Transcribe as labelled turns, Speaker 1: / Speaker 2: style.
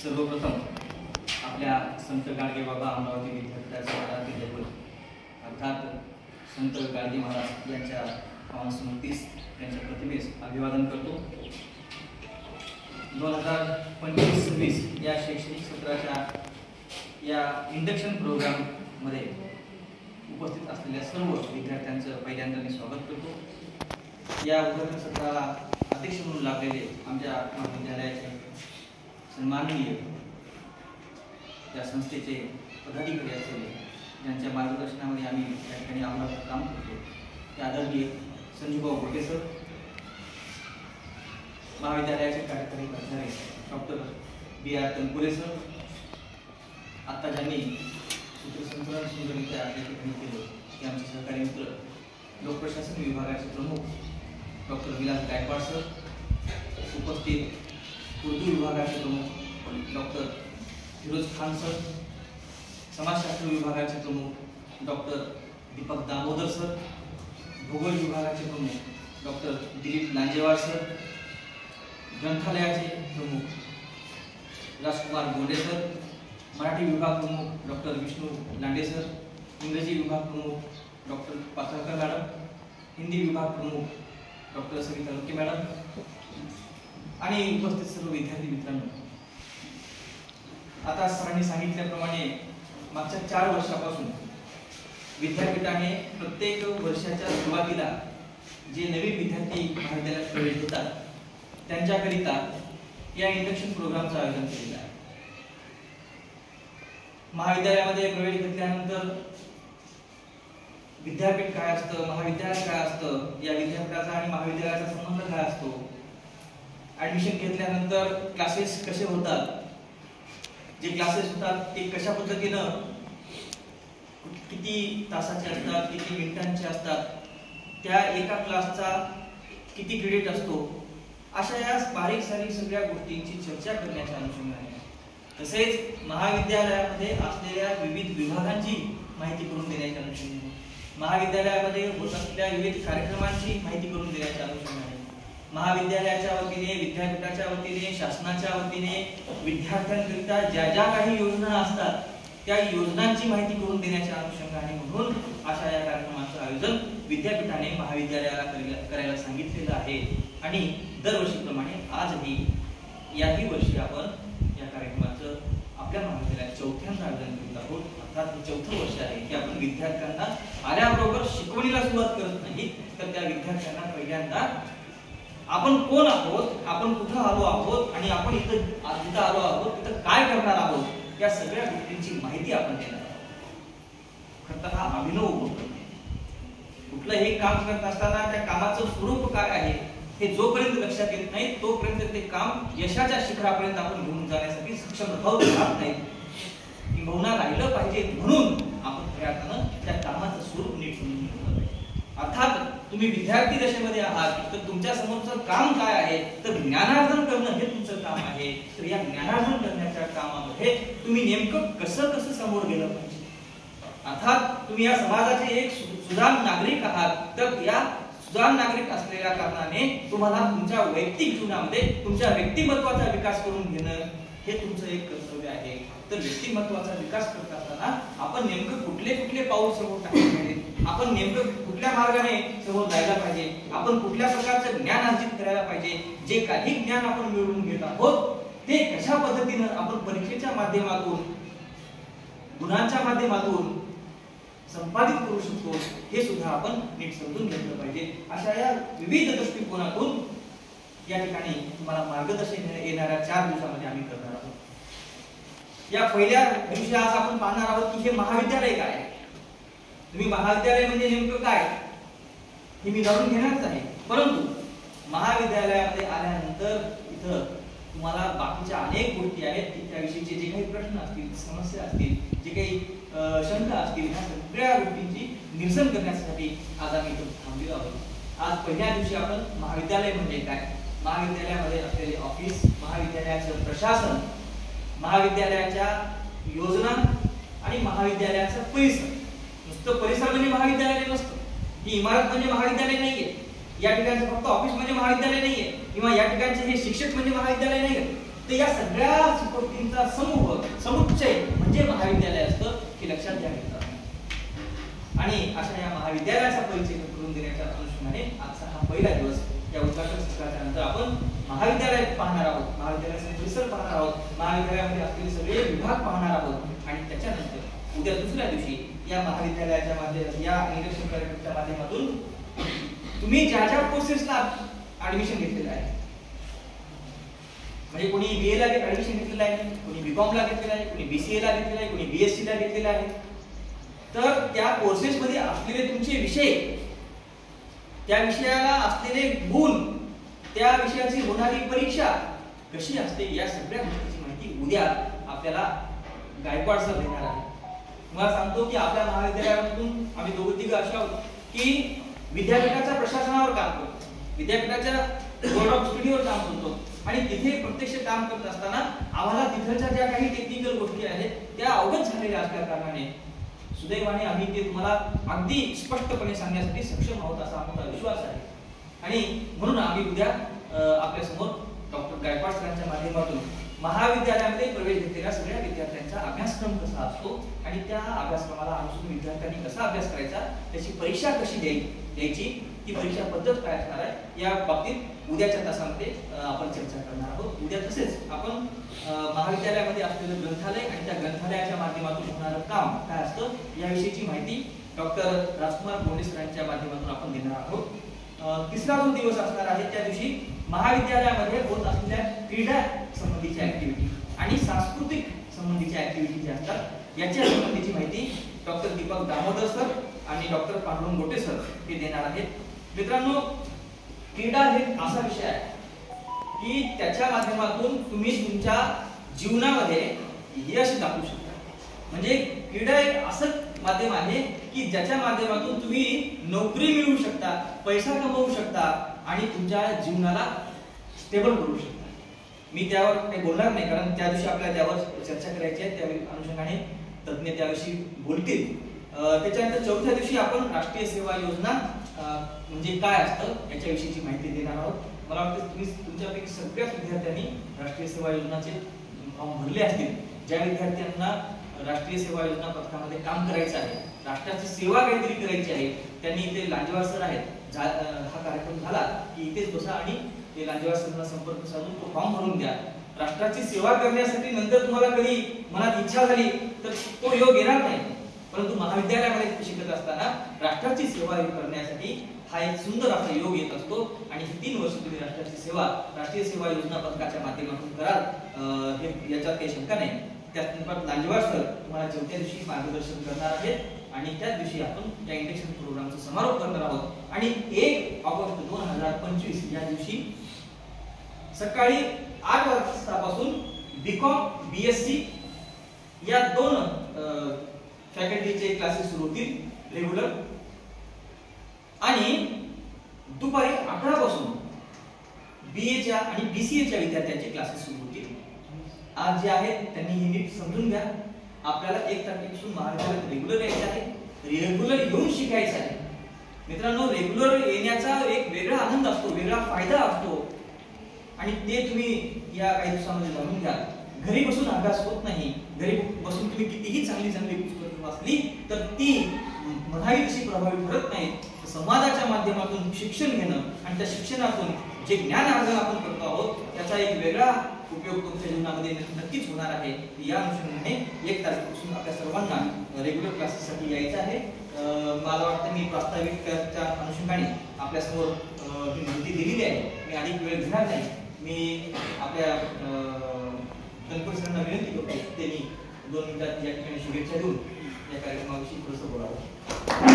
Speaker 1: सर्वप्रथम आपल्या संत गाडगे बाबा अमरावती विद्यापीठाचे आराध्य दैवत अर्थात संत गाडगे महाराज यांच्या पावन स्मृतीस त्यांच्या प्रतिमेस अभिवादन करतो. 2025-26 या शैक्षणिक सत्राच्या या इंडक्शन प्रोग्राममध्ये उपस्थित असलेल्या सर्व विद्यार्थ्यांचं पहिल्यांदा मी स्वागत करतो. या उद्घाटन सत्राला अध्यक्ष म्हणून लाभलेले आमच्या महाविद्यालयाचे सन्माननीय या संस्थेचे पदाधिकारी असलेले ज्यांच्या मार्गदर्शनामध्ये आम्ही या ठिकाणी अमरावतीत काम करतो ते आदरणीय संजूभाऊ गोटे सर, महाविद्यालयाचे कार्यकारी प्राचार्य डॉक्टर B.R. तनपुरे सर, आत्ता ज्यांनी सूत्रसंचालन सुंदररित्या या ठिकाणी केलं ते आमचे सहकारी मित्र लोकप्रशासन विभागाचे प्रमुख डॉक्टर विलास गायकवाड सर, उपस्थित उर्दू विभागाचे प्रमुख डॉक्टर फिरोज खान सर, समाजशास्त्र विभागाचे प्रमुख डॉक्टर दीपक दामोदर सर, भूगोल विभागाचे प्रमुख डॉक्टर दिलीप लांजेवार सर, ग्रंथालयाचे प्रमुख राजकुमार गोंडे सर, मराठी विभाग प्रमुख डॉक्टर विष्णू लांडे सर, इंग्रजी विभाग प्रमुख डॉक्टर पात्रकर मॅडम, हिंदी विभाग प्रमुख डॉक्टर सविता लुके मॅडम आणि उपस्थित सर्व विद्यार्थी मित्रांनो, आता सरांनी सांगितल्याप्रमाणे मागच्या 4 वर्षापासून विद्यापीठाने प्रत्येक वर्षाच्या सुरुवातीला जे नवीन विद्यार्थी महाविद्यालयात प्रवेश घेतात त्यांच्याकरिता या इंडक्शन प्रोग्रामचं आयोजन केलेलं आहे. महाविद्यालयामध्ये प्रवेश घेतल्यानंतर विद्यापीठ काय असतं, महाविद्यालय काय असतं, या विद्यापीठाचा आणि महाविद्यालयाचा संबंध काय असतो, ऍडमिशन घेतल्यानंतर क्लासेस कसे होतात, जे क्लासेस होतात ते कशा पद्धतीनं किती तासाचे असतात, किती मिनिटांचे असतात, त्या एका क्लासचा किती क्रेडिट असतो, अशा या बारीक सारीक सगळ्या गोष्टींची चर्चा करण्याच्या अनुषंगाने तसेच महाविद्यालयामध्ये असलेल्या विविध विभागांची माहिती करून देण्याच्या अनुषंगाने, महाविद्यालयामध्ये होत असलेल्या विविध कार्यक्रमांची माहिती करून देण्याच्या अनुषंगाने, महाविद्यालयाच्या वतीने, विद्यापीठाच्या वतीने, शासनाच्या वतीने विद्यार्थ्यांकरिता ज्या ज्या काही योजना असतात त्या योजनांची माहिती करून देण्याच्या अनुषंगाने म्हणून अशा या कार्यक्रमाचं आयोजन विद्यापीठाने महाविद्यालयाला करायला सांगितलेलं आहे. आणि दरवर्षीप्रमाणे आजही याही वर्षी आपण या कार्यक्रमाचं आपल्या महाविद्यालयात 4थ्यांदा आयोजन करीत आहोत. अर्थात हे 4थं वर्ष आहे की आपण विद्यार्थ्यांना आल्याबरोबर शिकवणीला सुरुवात करत नाही, तर त्या विद्यार्थ्यांना पहिल्यांदा आपण कोण आहोत, आपण कुठं आलो आहोत आणि आपण इथं आलो आहोत, इथं काय करणार आहोत, या सगळ्या गोष्टींची माहिती आपण देणार आहोत. खरं हा अभिनव उपक्रम आहे. कुठलंही काम करत असताना त्या कामाचं स्वरूप काय आहे हे जोपर्यंत लक्षात येत नाही तोपर्यंत ते काम यशाच्या शिखरापर्यंत आपण घेऊन जाण्यासाठी सक्षम राहत नाही. किंबहुना राहिलं पाहिजे म्हणून आपण खऱ्या अर्थानं त्या कामाचं स्वरूप नीट समजून घेतलं पाहिजे. अर्थात तुम्ही विद्यार्थी दशेमध्ये आहात तर तुमच्या समोरचं काम काय आहे, तर ज्ञानार्जन करणं हे तुमचं काम आहे. तर या ज्ञानार्जन करण्याच्या कामामध्ये तुम्ही नेमकं कसं कसं समोर गेलं पाहिजे. अर्थात तुम्ही या समाजाचे एक सुजाण नागरिक आहात, तर या सुजाण नागरिक असलेल्या कारणाने तुम्हाला तुमच्या वैयक्तिक जीवनामध्ये तुमच्या व्यक्तिमत्वाचा विकास करून घेणं हे तुमचं एक कर्तव्य आहे. तर व्यक्तिमत्वाचा विकास करत असताना आपण नेमकं कुठले पाऊल समोर टाकले पाहिजे, आपण नेमकं कुठल्या मार्गाने समोर जायला पाहिजे, आपण कुठल्या प्रकारचं ज्ञान अर्जित करायला पाहिजे, जे काही ज्ञान आपण मिळवून घेत आहोत ते कशा पद्धतीनं आपण परीक्षेच्या माध्यमातून, गुणांच्या माध्यमातून संपादित करू शकतो हे सुद्धा आपण नीट समजून घेतलं पाहिजे. अशा या विविध दृष्टिकोनातून या ठिकाणी तुम्हाला मार्गदर्शन येणाऱ्या 4 दिवसामध्ये आम्ही करणार आहोत. या पहिल्या दिवशी आज आपण पाहणार आहोत की हे महाविद्यालय काय आहे. तुम्ही महाविद्यालय म्हणजे नेमकं काय हे मी जाणून घेणारच आहे, परंतु महाविद्यालयामध्ये आल्यानंतर इथं तुम्हाला बाकीच्या अनेक गोष्टी आहेत की त्याविषयीचे जे काही प्रश्न असतील, समस्या असतील, जे काही शंका असतील, ह्या सगळ्या गोष्टींची निरसन करण्यासाठी आज आम्ही इथं थांबलेलो आहोत. आज पहिल्या दिवशी आपण महाविद्यालय म्हणजे काय, महाविद्यालयामध्ये असलेले ऑफिस, महाविद्यालयाचं प्रशासन, महाविद्यालयाच्या योजना आणि महाविद्यालयाचा परिसर. नुसतं परिसर म्हणजे महाविद्यालय नसतं, ही इमारत म्हणजे महाविद्यालय नाहीये, या ठिकाणचं फक्त ऑफिस म्हणजे महाविद्यालय नाहीये, किंवा या ठिकाणचे हे शिक्षक म्हणजे महाविद्यालय नाहीये. तर या सगळ्या गोष्टींचा समुच्चय म्हणजे महाविद्यालय असतं हे लक्षात घ्यायचं. आणि अशा या महाविद्यालयाचा परिचय करून देण्याच्या अनुषंगाने आजचा हा पहिला दिवस. या उद्घाटन सत्राच्या नंतर आपण महाविद्यालय पाहणार आहोत, महाविद्यालयाचे परिसर पाहणार आहोत, महाविद्यालयामध्ये असलेले सगळे विभाग पाहणार आहोत आणि त्याच्यानंतर उद्या दुसऱ्या दिवशी या महाविद्यालयाच्या माध्यमातून या निरीक्षण कार्यक्रमाच्या माध्यमातून तुम्ही ज्या ज्या कोर्सेसला ऍडमिशन घेतलेलं आहे, म्हणजे कोणी बीए ला ऍडमिशन घेतलेलं आहे, कोणी बीकॉम ला घेतलेलं आहे, कोणी बीसीए ला घेतलेलं आहे, कोणी बीएससी ला घेतलेलं आहे, तर त्या कोर्सेस मध्ये असलेले तुमचे विषय, त्या विषयाला असलेले गुण, त्या विषयाची होणारी परीक्षा कशी असते या सगळ्या गोष्टीची माहिती उद्या आपल्याला गायकवाड सर देणार आहे. मला सांगतो की आपल्या महाविद्यालयातून आम्ही दोघं तिघं अशा आहोत की विद्यापीठाच्या प्रशासनावर काम करतो, विद्यापीठाच्या बोर्ड ऑफ स्टडीवर काम करतो आणि तिथे प्रत्यक्ष काम करत असताना आम्हाला तिथल्या ज्या काही टेक्निकल गोष्टी आहेत त्या अवगत झालेल्या असल्या कारणाने सुदैवाने आम्ही ते तुम्हाला अगदी स्पष्टपणे सांगण्यासाठी सक्षम आहोत असा आमचा विश्वास आहे. आणि म्हणून आम्ही उद्या आपल्या समोर डॉक्टर गायकवाड सरांच्या माध्यमातून महाविद्यालयामध्ये प्रवेश घेतलेल्या सगळ्या विद्यार्थ्यांचा अभ्यासक्रम कसा असतो आणि त्या अभ्यासक्रमाला अनुसरून विद्यार्थ्यांनी कसा अभ्यास करायचा, त्याची परीक्षा कशी द्यायची, ती परीक्षा पद्धत काय असणार आहे या बाबतीत उद्याच्या तासामध्ये आपण चर्चा करणार आहोत. उद्या तसेच आपण महाविद्यालयामध्ये असलेलं ग्रंथालय आणि त्या ग्रंथालयाच्या माध्यमातून होणारं काम काय असतं याविषयीची माहिती डॉक्टर राजकुमार गोंडे सरांच्या माध्यमातून आपण देणार आहोत. तिसरा जो दिवस असणार आहे त्या दिवशी महाविद्यालयामध्ये होत असलेल्या क्रीडा संबंधीच्या ऍक्टिव्हिटी आणि सांस्कृतिक संबंधीच्या ऍक्टिव्हिटी ज्या असतात याच्या संबंधीची माहिती डॉक्टर दीपक दामोदर सर आणि डॉक्टर पांडुरंग गोटे सर हे देणार आहेत. मित्रांनो, क्रीडा हे असा विषय आहे की त्याच्या माध्यमातून तुम्ही तुमच्या जीवनामध्ये यश दाखवू शकता. म्हणजे क्रीडा एक असं माध्यम आहे की ज्याच्या माध्यमातून तुम्ही नोकरी मिळवू शकता, पैसा कमवू शकता आणि तुमच्या जीवनाला स्टेबल करू शकता. मी त्यावर काही बोलणार नाही कारण त्या दिवशी आपल्याला त्यावर चर्चा करायची आहे, त्या अनुषंगाने तज्ञ त्याविषयी बोलतील. त्याच्यानंतर चौथ्या दिवशी आपण राष्ट्रीय सेवा योजना म्हणजे काय असतं याच्याविषयीची माहिती देणार आहोत. मला वाटतं तुम्ही तुमच्यापैकी सगळ्याच विद्यार्थ्यांनी राष्ट्रीय सेवा योजनाचे फॉर्म भरले असतील. ज्या विद्यार्थ्यांना राष्ट्रीय सेवा योजना पथकामध्ये काम करायचं आहे, राष्ट्राची सेवा काहीतरी करायची आहे, त्यांनी इथे लांजेवार सर आहेत, हा कार्यक्रम झाला की इथेच बसा आणि ते लांजेवार सरांना संपर्क साधून तो फॉर्म भरून द्या. राष्ट्राची सेवा करण्यासाठी नंतर तुम्हाला कधी मनात इच्छा झाली तर तो योग येणार नाही, परंतु महाविद्यालयामध्ये शिकत असताना राष्ट्राची सेवा करण्यासाठी हा एक सुंदर असा योग येत असतो आणि ही 3 वर्ष तुम्ही राष्ट्राची सेवा राष्ट्रीय सेवा योजना पथकाच्या माध्यमातून कराल हे याच्यात काही शंका नाही. त्यानंतर लांजेवार सर तुम्हाला चौथ्या दिवशी मार्गदर्शन करणार आहेत आणि त्याच दिवशी आपण या इंडक्शन प्रोग्रामचा समारोप करणार आहोत. आणि 1 ऑगस्ट 2025 या दिवशी सकाळी 8 वाजतापासून बीकॉम बीएससी या 2 फॅकल्टीचे क्लासेस सुरू होतील रेग्युलर आणि दुपारी 11 पासून बीएच्या आणि बीसीएच्या विद्यार्थ्यांचे क्लासेस सुरू होतील. आज जे आहेत त्यांनी हे नीट समजून घ्या. आपल्याला 1 तारखेपासून महाविद्यालयात रेग्युलर यायचं आहे, रेग्युलर येऊन शिकायचं आहे. मित्रांनो, रेग्युलर येण्याचा एक वेगळा आनंद असतो, वेगळा फायदा असतो आणि ते तुम्ही या काही दिवसांमध्ये जाणून घ्या. घरी बसून अभ्यास होत नाही. घरी बसून तुम्ही कितीही चांगली पुस्तकं वाचली तर ती म्हणावी तशी प्रभावी ठरत नाही. समाजाच्या माध्यमातून शिक्षण घेणं आणि त्या शिक्षणातून जे ज्ञान अर्जन आपण करतो आहोत त्याचा एक वेगळा उपयोग तुमच्या जीवनामध्ये नक्कीच होणार आहे. या अनुषंगाने 1 तारखेपासून आपल्या सर्वांना रेग्युलर क्लासेससाठी यायचं आहे. मला वाटतं मी प्रास्ताविकच्या अनुषंगाने आपल्यासमोर ही माहिती दिलेली आहे. मी अधिक वेळ घेणार नाही. मी आपल्या गणपती सरांना विनंती करतो त्यांनी 2 मिनिटात या ठिकाणी शुभेच्छा देऊन या कार्यक्रमाविषयी थोडंसं बोलावं.